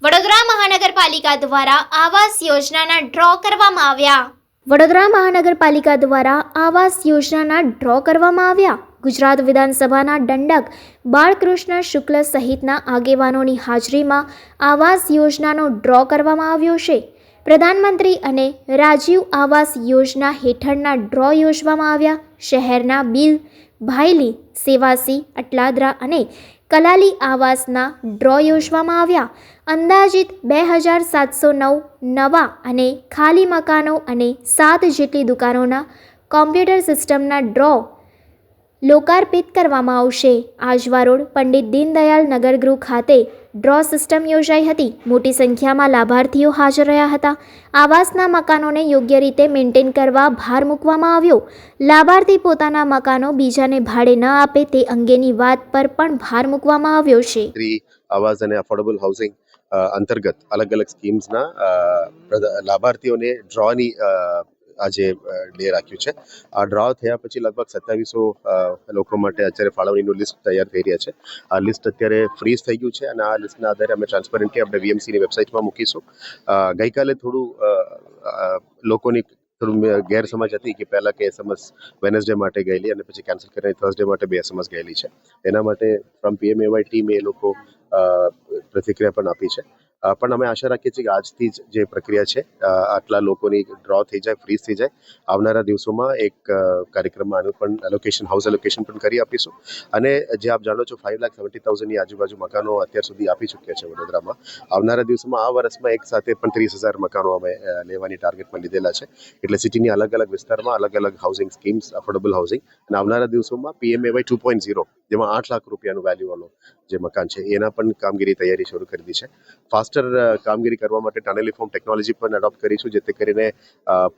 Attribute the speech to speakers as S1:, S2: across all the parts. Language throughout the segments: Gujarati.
S1: વડોદરા મહાનગરપાલિકા દ્વારા આવાસ યોજનાના ડ્રો કરવામાં આવ્યા. વડોદરા મહાનગરપાલિકા દ્વારા આવાસ યોજનાના ડ્રો કરવામાં આવ્યા. ગુજરાત વિધાનસભાના દંડક બાળકૃષ્ણ શુક્લ સહિતના આગેવાનોની હાજરીમાં આવાસ યોજનાનો ડ્રો કરવામાં આવ્યો છે. પ્રધાનમંત્રી અને રાજીવ આવાસ યોજના હેઠળના ડ્રો યોજવામાં આવ્યા. શહેરના બિલ, ભાયલી, સેવાસી, અટલાદરા અને કલાલી આવાસના ડ્રો યોજવામાં આવ્યા. અંદાજિત 2709 નવા અને ખાલી મકાનો અને 7 જેટલી દુકાનોના કોમ્પ્યુટર સિસ્ટમના ડ્રો લોકાર્પિત કરવામાં આવશે. આજવા રોડ પંડિત દીનદયાળ નગરગૃહ ખાતે ડ્રો સિસ્ટમ યોજાઈ હતી. મોટી સંખ્યામાં લાભાર્થીઓ હાજર રહ્યા હતા. આવાસના મકાનોને યોગ્ય રીતે મેન્ટેન કરવા ભાર મૂકવામાં આવ્યો. લાભાર્થી પોતાના મકાનો બીજાને ભાડે ન આપે તે અંગેની વાત પર પણ ભાર મૂકવામાં આવ્યો છે.
S2: આવાસ અને અફોર્ડેબલ હાઉસિંગ અંતર્ગત અલગ અલગ સ્કીમ્સના લાભાર્થીઓને ડ્રોની આજે ડે રાખ્યું છે. આ ડ્રો થયા પછી લગભગ 2700 લોકો માટે અત્યારે ફાળવણીનું લિસ્ટ તૈયાર થઈ રહ્યા છે. આ લિસ્ટ અત્યારે ફ્રીઝ થઈ ગયું છે અને આ લિસ્ટના આધારે અમે ટ્રાન્સપરન્ટલી આપણે વીએમસીની વેબસાઇટમાં મૂકીશું. ગઈકાલે લોકોની થોડું ગેરસમજ હતી કે પહેલાં કે એસએમએસ વેનસડે માટે ગયેલી અને પછી કેન્સલ કરીને થર્સડે માટે 2 એસએમએસ ગયેલી છે. એના માટે ફ્રોમ પીએમએવાય ટીમે એ લોકો પ્રતિક્રિયા પણ આપી છે. પણ અમે આશા રાખીએ છીએ કે આજથી જ જે પ્રક્રિયા છે આટલા લોકોની ડ્રો થઈ જાય, ફ્રીઝ થઈ જાય. આવનારા દિવસોમાં એક કાર્યક્રમમાં આનું પણ હાઉસ એલોકેશન પણ કરી આપીશું. અને જે આપ જાણો છો 5,70,000ની આજુબાજુ મકાનો અત્યાર સુધી આપી ચૂક્યા છે વડોદરામાં. આવનારા દિવસોમાં આ વર્ષમાં એક સાથે પણ 30,000 મકાનો અમે લેવાની ટાર્ગેટમાં લીધેલા છે. એટલે સિટીની અલગ અલગ વિસ્તારમાં અલગ અલગ હાઉસિંગ સ્કીમ્સ, અફોર્ડેબલ હાઉસિંગ, અને આવનારા દિવસોમાં પીએમએવાય 2.0 જેમાં 8 લાખ રૂપિયાનું વેલ્યુવાળો જે મકાન છે એના પણ કામગીરી તૈયારી શરૂ કરી દીધી છે. ફાસ્ટર કામગીરી કરવા માટે ટનલિફોર્મ ટેકનોલોજી પણ એડોપ્ટ કરીશું, જેથી કરીને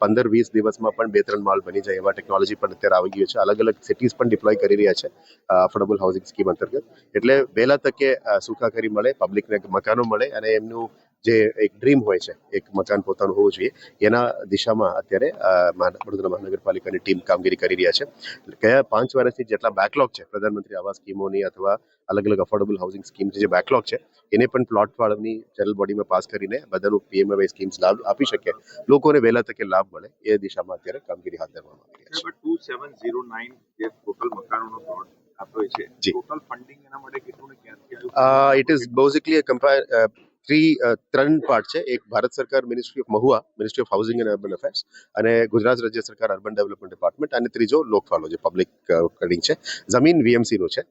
S2: 15-20 દિવસમાં પણ 2-3 માળ બની જાય એવા ટેકનોલોજી પણ અત્યારે આવી ગયું છે. અલગ અલગ સિટીઝ પણ ડિપ્લોય કરી રહ્યા છે અફોર્ડેબલ હાઉસિંગ સ્કીમ અંતર્ગત. એટલે વહેલા તકે સુખાકારી મળે, પબ્લિકને મકાનો મળે અને એમનું જે એક ડ્રીમ હોય છે એક મકાન પોતાનું હોવું જોઈએ, એના દિશામાં અત્યારે વડોદરા મહાનગરપાલિકાની ટીમ કામગીરી કરી રહ્યા છે. ગયા 5 વર્ષથી જેટલા બેકલોગ છે પ્રધાનમંત્રી આવાસ સ્કીમોની અથવા અલગ અલગ અફોર્ડેબલ હાઉસિંગ સ્કીમ જે બેકલોગ છે એને પણ પ્લોટ ફાળવણી જનરલ બોડીમાં પાસ કરીને બધાનું પીએમએવાય સ્કીમ્સ લાભ આપી શકે, લોકોને વહેલા તકે લાભ મળે એ દિશામાં અત્યારે કામગીરી હાથ ધરવામાં આવી રહી છે.
S3: 2709 જે ટોટલ મકાનોનો પ્લોટ આપ્યો છે, ટોટલ ફંડિંગ એના માટે કેટલું ને ક્યાંથી આવ્યું?
S2: ઇટ ઇઝ બેઝિકલી ત્રણ પાર્ટ છે. એક ભારત સરકાર ministry of Mahuva, ministry of housing and urban affairs, અને ગુજરાત રાજ્ય સરકાર અર્બન ડેવલપમેન્ટ ડિપાર્ટમેન્ટ, અને ત્રીજો લોકફાળો જે પબ્લિક ફંડિંગ છે. જમીન વીએમસી નું છે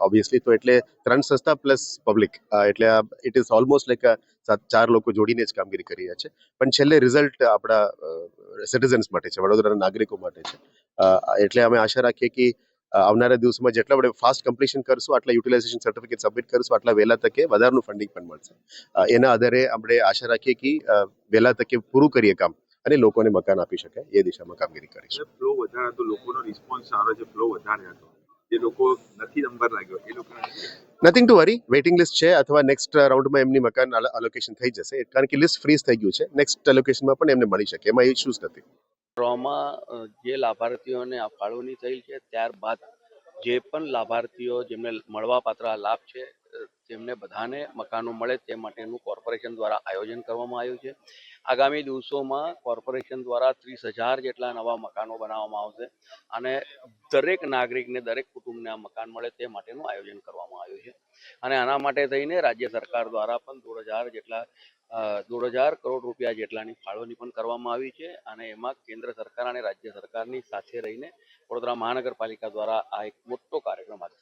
S2: ઓબ્વિયસલી, તો એટલે 3 સંસ્થા પ્લસ પબ્લિક, એટલે ઇટ ઇઝ ઓલમોસ્ટ લાઈક 4 લોકો જોડીને જ કામગીરી કરી રહ્યા છે. પણ છેલ્લે રિઝલ્ટ આપણા સિટીઝન્સ માટે છે, વડોદરાના નાગરિકો માટે છે. એટલે અમે આશા રાખીએ કે આવનારા દિવસમાં જેટલા આપણે ફાસ્ટ કમ્પ્લીશન કરશું, આટલા યુટિલાઇઝેશન સર્ટિફિકેટ સબમિટ કરશું, આટલા વહેલા તકે વધારનું ફંડિંગ પણ મળશે. એના આધારે આપણે આશા રાખીએ કે વહેલા તકે પૂરું કરીએ કામ અને લોકોને મકાન આપી શકાય એ દિશામાં કામગીરી કરીશું.
S3: ફ્લો વધારે હતો, લોકોનો રિસ્પોન્સ સારો છે, ફ્લો વધારે હતો. જે લોકો નથી નંબર લાગ્યો એ લોકો
S2: nothing to worry, waiting list છે અથવા નેક્સ્ટ રાઉન્ડમાં એમની મકાન અલોકેશન થઈ જશે, કારણ કે લિસ્ટ ફ્રીઝ થઈ ગયું છે. નેક્સ્ટ એલોકેશનમાં પણ એમને મળી શકે, એમાં ઇશ્યુઝ નથી.
S4: ડ્રોમાં જે લાભાર્થીઓને ફાળવણી થઈ છે ત્યારબાદ જે પણ લાભાર્થીઓ જેમને મળવાપાત્ર લાભ છે તેમને બધાને મકાનો મળે તે માટેનું કોર્પોરેશન દ્વારા આયોજન કરવામાં આવ્યું છે. આગામી દિવસોમાં કોર્પોરેશન દ્વારા 30,000 જેટલા નવા મકાનો બનાવવામાં આવશે અને દરેક નાગરિકને, દરેક કુટુંબને આ મકાન મળે તે માટેનું આયોજન કરવામાં આવ્યું છે. અને આના માટે થઈને રાજ્ય સરકાર દ્વારા પણ 1,500 કરોડ રૂપિયા જેટલાની ફાળવણી પણ કરવામાં આવી છે. અને એમાં કેન્દ્ર સરકાર અને રાજ્ય સરકારની સાથે રહીને વડોદરા મહાનગરપાલિકા દ્વારા આ એક મોટો કાર્યક્રમ હાથ